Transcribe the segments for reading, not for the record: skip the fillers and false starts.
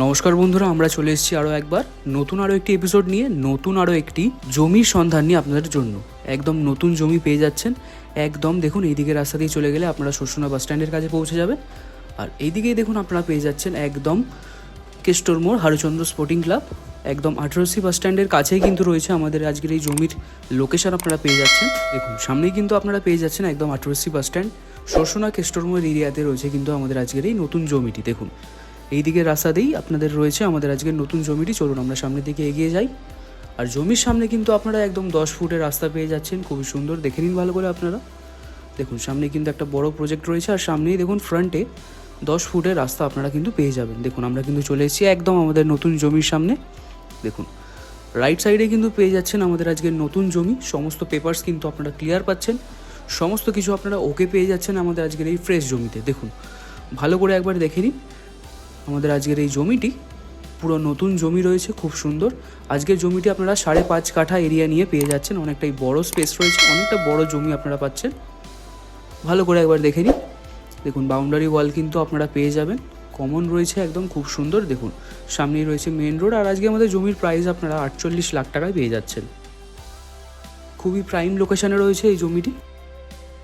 নমস্কার বন্ধুরা, আমরা চলে এসেছি আরও একবার নতুন আরও একটি এপিসোড নিয়ে, নতুন আরও একটি জমির সন্ধান নিয়ে আপনাদের জন্য। একদম নতুন জমি পেয়ে যাচ্ছেন। একদম দেখুন, এইদিকে রাস্তা দিয়ে চলে গেলে আপনারা শোষণা বাস স্ট্যান্ডের কাছে পৌঁছে যাবেন। আর এইদিকেই দেখুন আপনারা পেয়ে যাচ্ছেন একদম কেষ্টর মোড় হরচন্দ্র স্পোর্টিং ক্লাব। একদম 18C বাস স্ট্যান্ডের কাছেই কিন্তু রয়েছে আমাদের আজকের এই জমির লোকেশন। আপনারা পেয়ে যাচ্ছেন, দেখুন সামনেই কিন্তু আপনারা পেয়ে যাচ্ছেন একদম 18C বাস স্ট্যান্ড শোষণা কেষ্টর মোড় এরিয়াতে রয়েছে কিন্তু আমাদের আজকের এই নতুন জমিটি। দেখুন এই দিকের রাস্তা দিয়েই আপনাদের রয়েছে আমাদের আজকের নতুন জমিটি। চলুন আমরা সামনের দিকে এগিয়ে যাই। আর জমির সামনে কিন্তু আপনারা একদম 10 ফুটের রাস্তা পেয়ে যাচ্ছেন, খুবই সুন্দর। দেখে নিন ভালো করে আপনারা। দেখুন সামনে কিন্তু একটা বড় প্রজেক্ট রয়েছে, আর সামনেই দেখুন ফ্রন্টে 10 ফুটের রাস্তা আপনারা কিন্তু পেয়ে যাবেন। দেখুন আমরা কিন্তু চলে এসেছি একদম আমাদের নতুন জমির সামনে। দেখুন রাইট সাইডে কিন্তু পেয়ে যাচ্ছেন আমাদের আজকের নতুন জমি। সমস্ত পেপারস কিন্তু আপনারা ক্লিয়ার পাচ্ছেন, সমস্ত কিছু আপনারা ওকে পেয়ে যাচ্ছেন আমাদের আজকের এই ফ্রেশ জমিতে। দেখুন ভালো করে একবার দেখে নিন। আমাদের আজকের এই জমিটি পুরো নতুন জমি রয়েছে, খুব সুন্দর। আজকের জমিটি আপনারা 5.5 কাঠা এরিয়া নিয়ে পেয়ে যাচ্ছেন। অনেকটাই বড় স্পেস রয়েছে, অনেকটা বড় জমি আপনারা পাচ্ছেন। ভালো করে একবার দেখে নিন। দেখুন বাউন্ডারি ওয়াল কিন্তু আপনারা পেয়ে যাবেন, কমন রয়েছে একদম খুব সুন্দর। দেখুন সামনেই রয়েছে মেন রোড। আর আজকে আমাদের জমির প্রাইস আপনারা 48 লাখ টাকায় পেয়ে যাচ্ছেন। খুবই প্রাইম লোকেশানে রয়েছে এই জমিটি,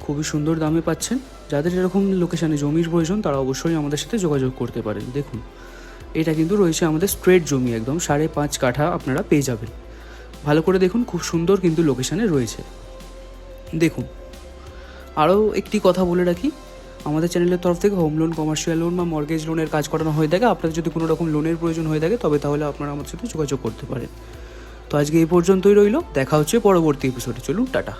খুবই সুন্দর দামে পাচ্ছেন। যাদের এরকম লোকেশানে জমির প্রয়োজন তারা অবশ্যই আমাদের সাথে যোগাযোগ করতে পারেন। দেখুন এটা কিন্তু রয়েছে আমাদের স্ট্রেট জমি, একদম 5.5 কাঠা আপনারা পেয়ে যাবেন। ভালো করে দেখুন, খুব সুন্দর কিন্তু লোকেশানে রয়েছে। দেখুন আরও একটি কথা বলে রাখি, আমাদের চ্যানেলের তরফ থেকে হোম লোন, কমার্শিয়াল লোন বা মর্গেজ লোনের কাজ করানো হয়ে থাকে। আপনাদের যদি কোনো রকম লোনের প্রয়োজন হয়ে থাকে তাহলে আপনারা আমাদের সাথে যোগাযোগ করতে পারেন। তো আজকে এই পর্যন্তই রইল, দেখা হচ্ছে পরবর্তী এপিসোডে। চলুন টাটা।